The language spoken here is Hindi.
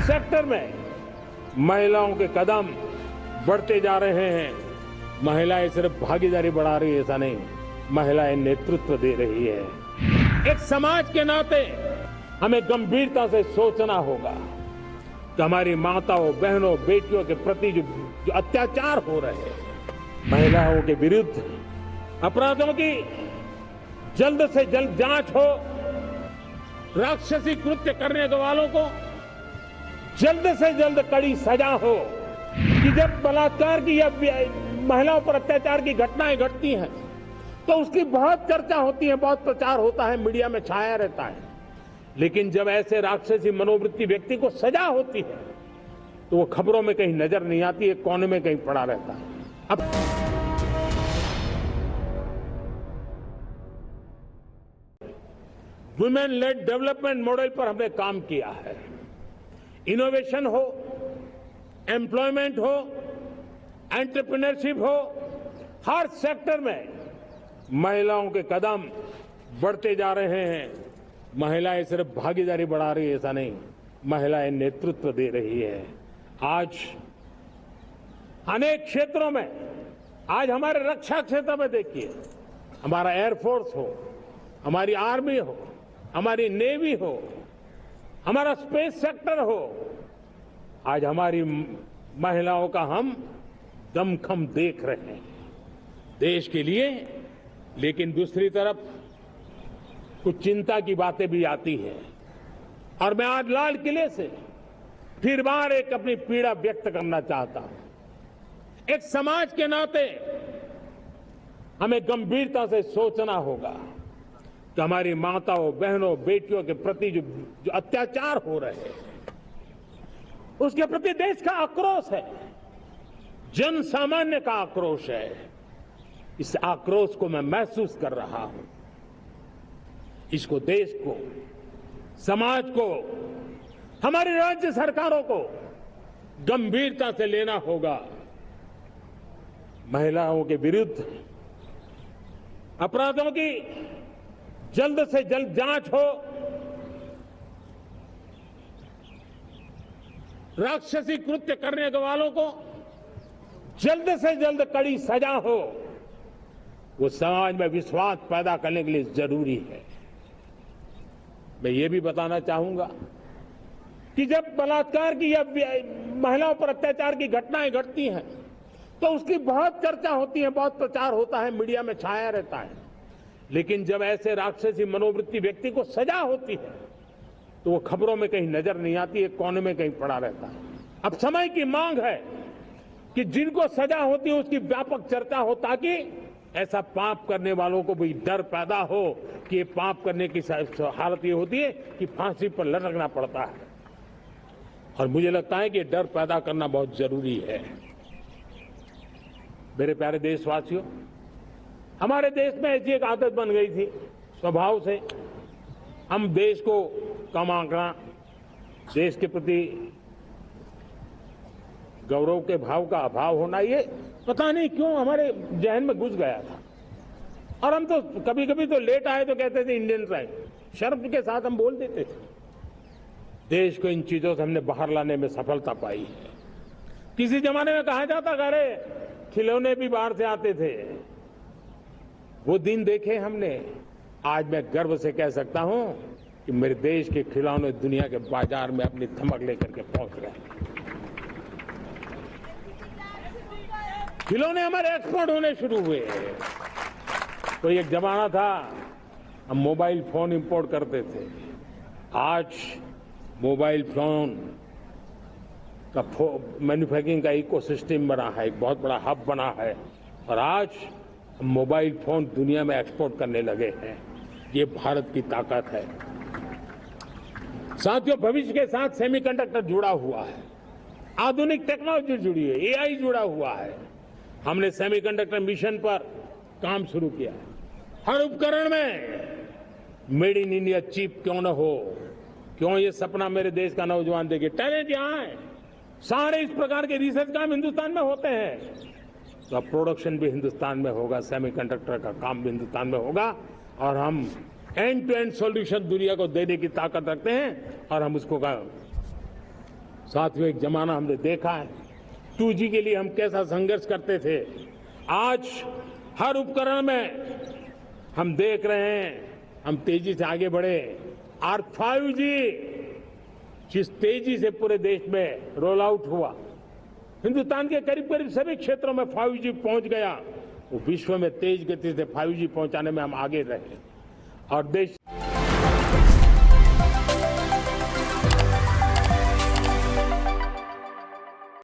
सेक्टर में महिलाओं के कदम बढ़ते जा रहे हैं। महिलाएं सिर्फ भागीदारी बढ़ा रही है ऐसा नहीं, महिलाएं नेतृत्व दे रही है। एक समाज के नाते हमें गंभीरता से सोचना होगा कि हमारी माताओं, बहनों, बेटियों के प्रति जो अत्याचार हो रहे हैं, महिलाओं के विरुद्ध अपराधों की जल्द से जल्द जांच हो, राक्षसी कृत्य करने वालों को जल्द से जल्द कड़ी सजा हो। कि जब बलात्कार की या महिलाओं पर अत्याचार की घटनाएं घटती हैं तो उसकी बहुत चर्चा होती है, बहुत प्रचार होता है, मीडिया में छाया रहता है। लेकिन जब ऐसे राक्षसी मनोवृत्ति व्यक्ति को सजा होती है तो वो खबरों में कहीं नजर नहीं आती, एक कोने में कहीं पड़ा रहता है। अब वुमेन लेड डेवलपमेंट मॉडल पर हमने काम किया है। इनोवेशन हो, एम्प्लॉयमेंट हो, एंटरप्रेन्योरशिप हो, हर सेक्टर में महिलाओं के कदम बढ़ते जा रहे हैं। महिलाएं सिर्फ भागीदारी बढ़ा रही है ऐसा नहीं, महिलाएं नेतृत्व दे रही है। आज अनेक क्षेत्रों में, आज हमारे रक्षा क्षेत्र में देखिए, हमारा एयरफोर्स हो, हमारी आर्मी हो, हमारी नेवी हो, हमारा स्पेस सेक्टर हो, आज हमारी महिलाओं का हम दमखम देख रहे हैं देश के लिए। लेकिन दूसरी तरफ कुछ चिंता की बातें भी आती है और मैं आज लाल किले से फिर बार एक अपनी पीड़ा व्यक्त करना चाहता हूं। एक समाज के नाते हमें गंभीरता से सोचना होगा कि हमारी माताओं, बहनों, बेटियों के प्रति जो अत्याचार हो रहे हैं उसके प्रति देश का आक्रोश है, जन सामान्य का आक्रोश है। इस आक्रोश को मैं महसूस कर रहा हूं। इसको देश को, समाज को, हमारी राज्य सरकारों को गंभीरता से लेना होगा। महिलाओं के विरुद्ध अपराधों की जल्द से जल्द जांच हो, राक्षसी कृत्य करने वालों को जल्द से जल्द कड़ी सजा हो। वो समाज में विश्वास पैदा करने के लिए जरूरी है। मैं ये भी बताना चाहूंगा कि जब बलात्कार की या महिलाओं पर अत्याचार की घटनाएं घटती हैं तो उसकी बहुत चर्चा होती है, बहुत प्रचार होता है, मीडिया में छाया रहता है। लेकिन जब ऐसे राक्षसी मनोवृत्ति व्यक्ति को सजा होती है तो वो खबरों में कहीं नजर नहीं आती, एक कोने में कहीं पड़ा रहता है। अब समय की मांग है कि जिनको सजा होती है उसकी व्यापक चर्चा हो, ताकि ऐसा पाप करने वालों को भी डर पैदा हो कि ये पाप करने की हालत ये होती है कि फांसी पर लटकना पड़ता है। और मुझे लगता है कि डर पैदा करना बहुत जरूरी है। मेरे प्यारे देशवासियों, हमारे देश में ऐसी एक आदत बन गई थी स्वभाव से, हम देश को कम आंकना, देश के प्रति गौरव के भाव का अभाव होना, ये पता नहीं क्यों हमारे जहन में घुस गया था। और हम तो कभी कभी तो लेट आए तो कहते थे इंडियन टाइम, शर्म के साथ हम बोल देते थे। देश को इन चीजों से हमने बाहर लाने में सफलता पाई है। किसी जमाने में कहा जाता था अरे खिलौने भी बाहर से आते थे, वो दिन देखे हमने। आज मैं गर्व से कह सकता हूं कि मेरे देश के खिलौने दुनिया के बाजार में अपनी धमक लेकर के पहुंच गए। खिलौने हमारे एक्सपोर्ट होने शुरू हुए। तो एक जमाना था हम मोबाइल फोन इंपोर्ट करते थे, आज मोबाइल फोन का मैन्युफैक्चरिंग का इकोसिस्टम बना है, एक बहुत बड़ा हब बना है। और आज हम मोबाइल फोन दुनिया में एक्सपोर्ट करने लगे हैं। ये भारत की ताकत है। साथियों, भविष्य के साथ सेमीकंडक्टर जुड़ा हुआ है, आधुनिक टेक्नोलॉजी जुड़ी है, एआई जुड़ा हुआ है। हमने सेमीकंडक्टर मिशन पर काम शुरू किया। हर उपकरण में मेड इन इंडिया चिप क्यों न हो, क्यों ये सपना मेरे देश का नौजवान देखे। टैलेंट यहाँ है, सारे इस प्रकार के रिसर्च काम हिंदुस्तान में होते हैं। तो अब प्रोडक्शन भी हिंदुस्तान में होगा, सेमीकंडक्टर का काम भी हिंदुस्तान में होगा। और हम एंड टू एंड सॉल्यूशन दुनिया को देने की ताकत रखते हैं और हम उसको साथियों, एक जमाना हमने देखा है 2G के लिए हम कैसा संघर्ष करते थे। आज हर उपकरण में हम देख रहे हैं हम तेजी से आगे बढ़े और 5G जिस तेजी से पूरे देश में रोल आउट हुआ, हिंदुस्तान के करीब करीब सभी क्षेत्रों में 5G पहुंच गया। वो विश्व में तेज गति से 5G पहुंचाने में हम आगे रहे और देश